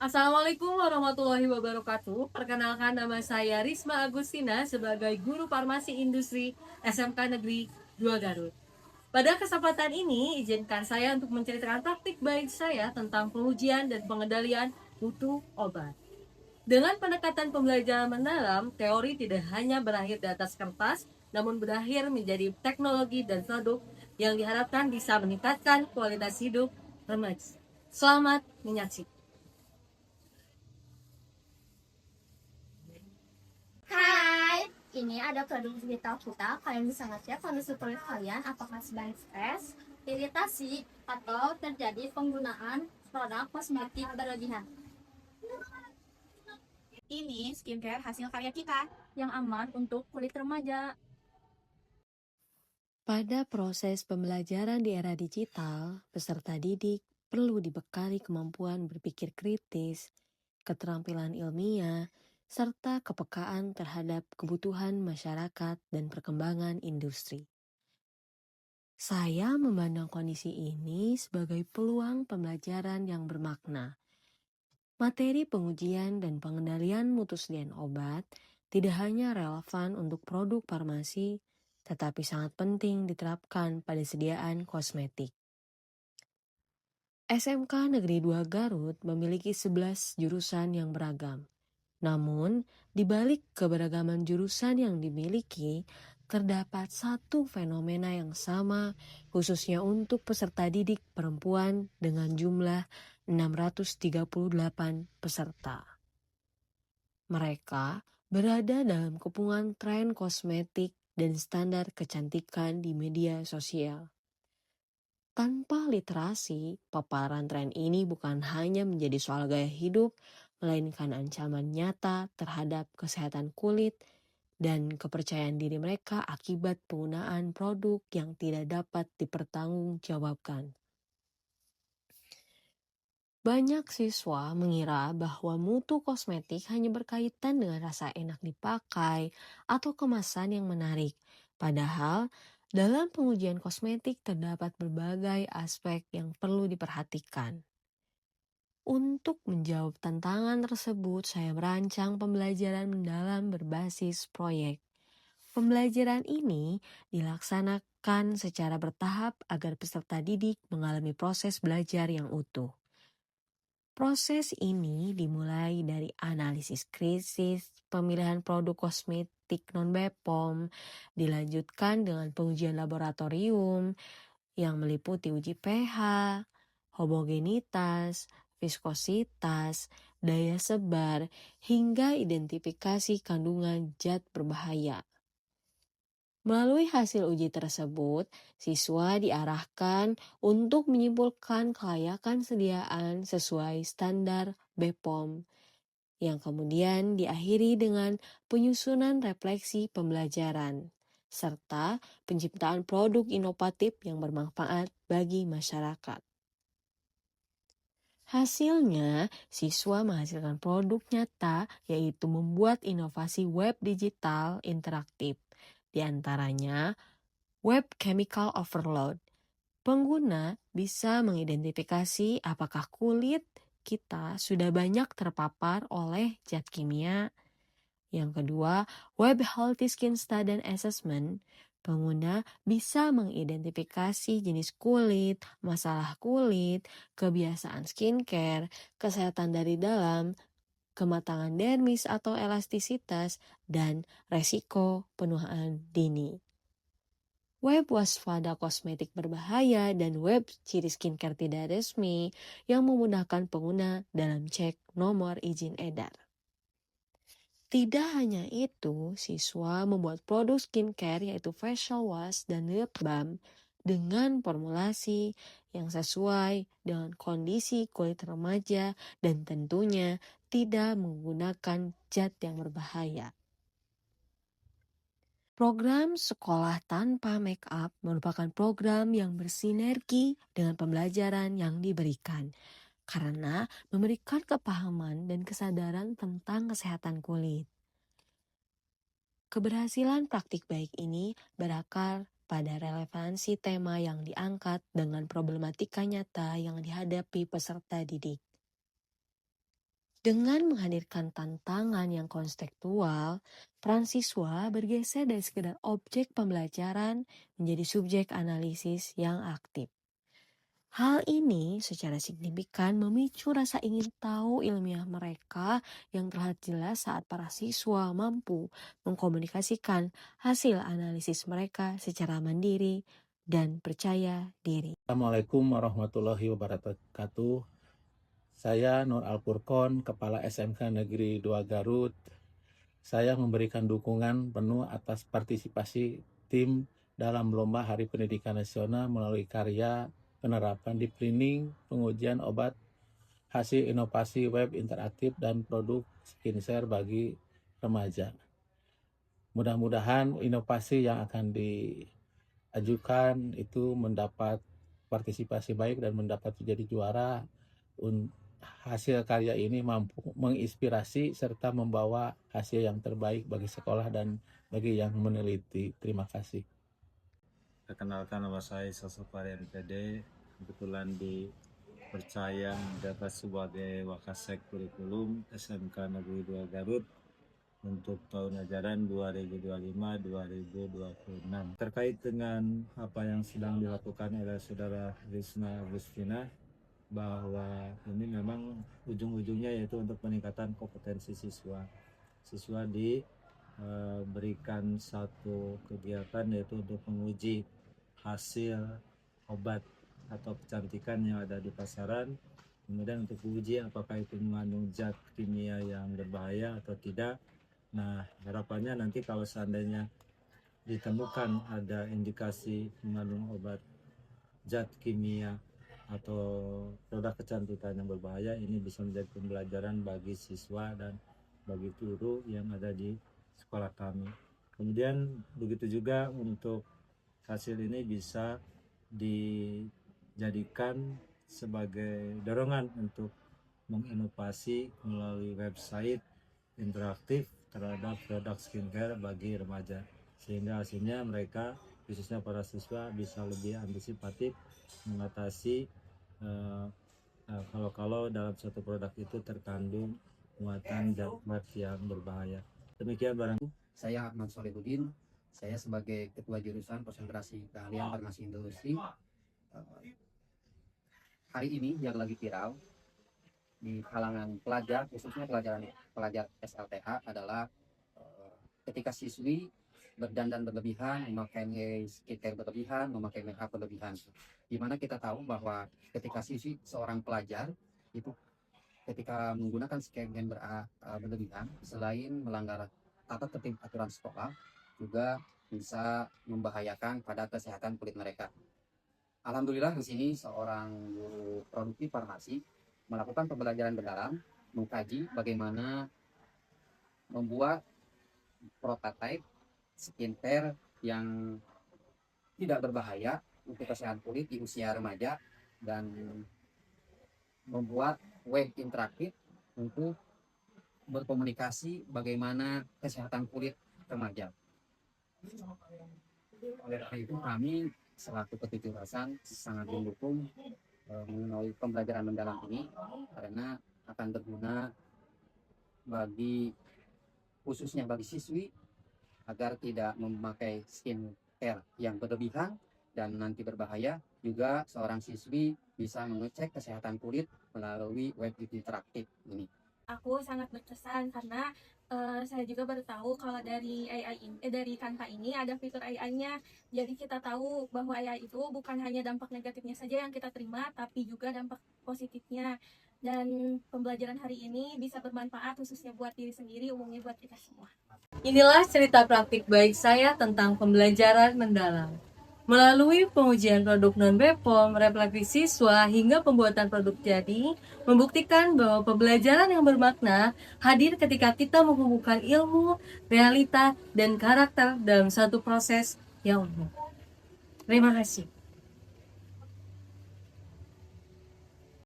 Assalamualaikum warahmatullahi wabarakatuh. Perkenalkan, nama saya Risma Agustina sebagai guru farmasi industri SMK Negeri 2 Garut. Pada kesempatan ini, izinkan saya untuk menceritakan praktik baik saya tentang pengujian dan pengendalian mutu obat. Dengan pendekatan pembelajaran mendalam, teori tidak hanya berakhir di atas kertas, namun berakhir menjadi teknologi dan produk yang diharapkan bisa meningkatkan kualitas hidup remaja. Selamat menyaksikan. Hai, ini ada produk digital kita. Kalian bisa ngecek kondisi kulit kalian apakah sedang stres, iritasi, atau terjadi penggunaan produk kosmetik berlebihan. Ini skincare hasil karya kita yang aman untuk kulit remaja. Pada proses pembelajaran di era digital, peserta didik perlu dibekali kemampuan berpikir kritis, keterampilan ilmiah, serta kepekaan terhadap kebutuhan masyarakat dan perkembangan industri. Saya memandang kondisi ini sebagai peluang pembelajaran yang bermakna. Materi pengujian dan pengendalian mutu sediaan obat tidak hanya relevan untuk produk farmasi, tetapi sangat penting diterapkan pada sediaan kosmetik. SMK Negeri 2 Garut memiliki 11 jurusan yang beragam. Namun, di balik keberagaman jurusan yang dimiliki, terdapat satu fenomena yang sama khususnya untuk peserta didik perempuan dengan jumlah 638 peserta. Mereka berada dalam kepungan tren kosmetik dan standar kecantikan di media sosial. Tanpa literasi, paparan tren ini bukan hanya menjadi soal gaya hidup, melainkan ancaman nyata terhadap kesehatan kulit dan kepercayaan diri mereka akibat penggunaan produk yang tidak dapat dipertanggungjawabkan. Banyak siswa mengira bahwa mutu kosmetik hanya berkaitan dengan rasa enak dipakai atau kemasan yang menarik. Padahal, dalam pengujian kosmetik terdapat berbagai aspek yang perlu diperhatikan. Untuk menjawab tantangan tersebut, saya merancang pembelajaran mendalam berbasis proyek. Pembelajaran ini dilaksanakan secara bertahap agar peserta didik mengalami proses belajar yang utuh. Proses ini dimulai dari analisis krisis, pemilihan produk kosmetik non-BPOM, dilanjutkan dengan pengujian laboratorium yang meliputi uji pH, homogenitas, viskositas, daya sebar, hingga identifikasi kandungan zat berbahaya. Melalui hasil uji tersebut, siswa diarahkan untuk menyimpulkan kelayakan sediaan sesuai standar BPOM, yang kemudian diakhiri dengan penyusunan refleksi pembelajaran, serta penciptaan produk inovatif yang bermanfaat bagi masyarakat. Hasilnya, siswa menghasilkan produk nyata, yaitu membuat inovasi web digital interaktif. Di antaranya, Web Chemical Overload. Pengguna bisa mengidentifikasi apakah kulit kita sudah banyak terpapar oleh zat kimia. Yang kedua, Web Healthy Skin Study and Assessment. Pengguna bisa mengidentifikasi jenis kulit, masalah kulit, kebiasaan skincare, kesehatan dari dalam, kematangan dermis atau elastisitas, dan resiko penuaan dini. Web waspada kosmetik berbahaya dan web ciri skincare tidak resmi yang memudahkan pengguna dalam cek nomor izin edar. Tidak hanya itu, siswa membuat produk skincare yaitu facial wash dan lip balm dengan formulasi yang sesuai dengan kondisi kulit remaja dan tentunya tidak menggunakan zat yang berbahaya. Program Sekolah Tanpa Make Up merupakan program yang bersinergi dengan pembelajaran yang diberikan karena memberikan kepahaman dan kesadaran tentang kesehatan kulit. Keberhasilan praktik baik ini berakar pada relevansi tema yang diangkat dengan problematika nyata yang dihadapi peserta didik. Dengan menghadirkan tantangan yang konstekstual, peran siswa bergeser dari sekedar objek pembelajaran menjadi subjek analisis yang aktif. Hal ini secara signifikan memicu rasa ingin tahu ilmiah mereka yang terlihat jelas saat para siswa mampu mengkomunikasikan hasil analisis mereka secara mandiri dan percaya diri. Assalamualaikum warahmatullahi wabarakatuh. Saya Nur Al-Furqon, Kepala SMK Negeri 2 Garut. Saya memberikan dukungan penuh atas partisipasi tim dalam Lomba Hari Pendidikan Nasional melalui karya penerapan deep learning, pengujian obat, hasil inovasi web interaktif, dan produk skincare bagi remaja. Mudah-mudahan inovasi yang akan diajukan itu mendapat partisipasi baik dan mendapat menjadi juara. Hasil karya ini mampu menginspirasi serta membawa hasil yang terbaik bagi sekolah dan bagi yang meneliti. Terima kasih. Perkenalkan, nama saya Sosopar MPD, kebetulan dipercaya menjabat sebagai Wakasek Kurikulum SMK Negeri 2 Garut untuk tahun ajaran 2025-2026. Terkait dengan apa yang sedang dilakukan oleh Saudara Risma Agustina, bahwa ini memang ujung-ujungnya yaitu untuk peningkatan kompetensi siswa. Siswa diberikan satu kegiatan yaitu untuk menguji hasil obat atau kecantikan yang ada di pasaran, kemudian untuk uji apakah itu mengandung zat kimia yang berbahaya atau tidak. Nah, harapannya nanti kalau seandainya ditemukan ada indikasi mengandung obat zat kimia atau produk kecantikan yang berbahaya, ini bisa menjadi pembelajaran bagi siswa dan bagi guru yang ada di sekolah kami. Kemudian begitu juga untuk hasil ini bisa dijadikan sebagai dorongan untuk menginovasi melalui website interaktif terhadap produk skincare bagi remaja, sehingga hasilnya mereka, khususnya para siswa, bisa lebih antisipatif mengatasi kalau dalam suatu produk itu terkandung muatan zat yang berbahaya. Demikian barang. Saya Ahmad Solehudin, saya sebagai Ketua Jurusan Konsentrasi Keahlian Farmasi Industri. Hari ini yang lagi viral di kalangan pelajar, khususnya pelajar SLTA, adalah ketika siswi berdandan berlebihan, memakai skincare berlebihan, memakai make up berlebihan. Dimana kita tahu bahwa ketika siswi, seorang pelajar itu ketika menggunakan skincare berlebihan, selain melanggar tata tertib aturan sekolah, juga bisa membahayakan pada kesehatan kulit mereka. Alhamdulillah di sini seorang guru produktif farmasi melakukan pembelajaran mendalam, mengkaji bagaimana membuat prototipe skincare yang tidak berbahaya untuk kesehatan kulit di usia remaja, dan membuat web interaktif untuk berkomunikasi bagaimana kesehatan kulit remaja. Oleh karena itu kami selaku Ketua Jurusan sangat mendukung mengenai pembelajaran mendalam ini, karena akan berguna bagi khususnya bagi siswi agar tidak memakai skincare yang berlebihan dan nanti berbahaya. Juga seorang siswi bisa mengecek kesehatan kulit melalui web interaktif ini. Aku sangat berkesan karena saya juga baru tahu kalau dari dari Canva ini ada fitur AI-nya. Jadi kita tahu bahwa AI itu bukan hanya dampak negatifnya saja yang kita terima, tapi juga dampak positifnya. Dan pembelajaran hari ini bisa bermanfaat khususnya buat diri sendiri, umumnya buat kita semua. Inilah cerita praktik baik saya tentang pembelajaran mendalam. Melalui pengujian produk non-BPOM, refleksi siswa, hingga pembuatan produk jadi, membuktikan bahwa pembelajaran yang bermakna hadir ketika kita menghubungkan ilmu, realita, dan karakter dalam satu proses yang umum. Terima kasih.